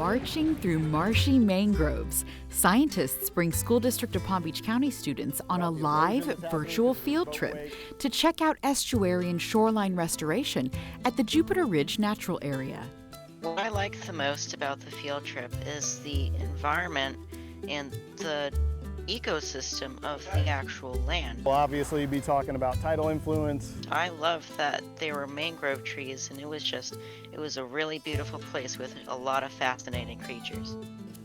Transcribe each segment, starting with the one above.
marching through marshy mangroves, scientists bring School District of Palm Beach County students on a live virtual field trip to check out estuary and shoreline restoration at the Jupiter Ridge Natural Area. What I like the most about the field trip is the environment and the ecosystem of the actual land. We'll obviously be talking about tidal influence. I love that there were mangrove trees, and it was a really beautiful place with a lot of fascinating creatures.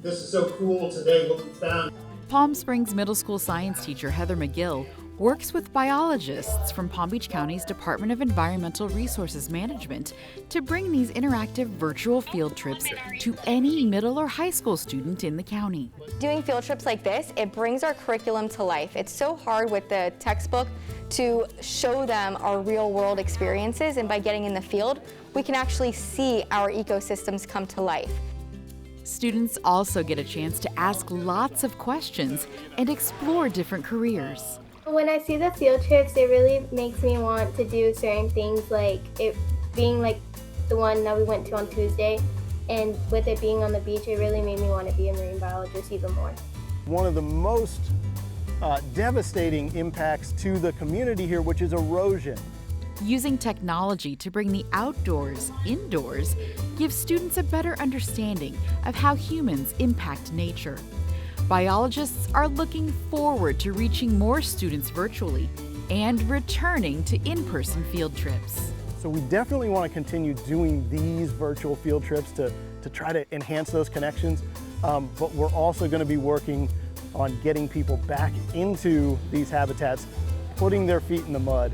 This is so cool today, what we found. Palm Springs Middle School science teacher Heather McGill works with biologists from Palm Beach County's Department of Environmental Resources Management to bring these interactive virtual field trips to any middle or high school student in the county. Doing field trips like this, it brings our curriculum to life. It's so hard with the textbook to show them our real world experiences, and by getting in the field, we can actually see our ecosystems come to life. Students also get a chance to ask lots of questions and explore different careers. When I see the field trips, it really makes me want to do certain things, like it being like the one that we went to on Tuesday, and with it being on the beach, it really made me want to be a marine biologist even more. One of the most devastating impacts to the community here, which is erosion. Using technology to bring the outdoors indoors gives students a better understanding of how humans impact nature. Biologists are looking forward to reaching more students virtually and returning to in-person field trips. So we definitely want to continue doing these virtual field trips to try to enhance those connections, but we're also going to be working on getting people back into these habitats, putting their feet in the mud.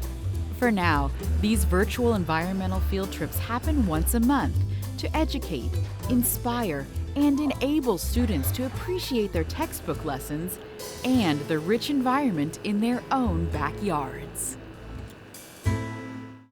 For now, these virtual environmental field trips happen once a month to educate, inspire, and enable students to appreciate their textbook lessons and the rich environment in their own backyards.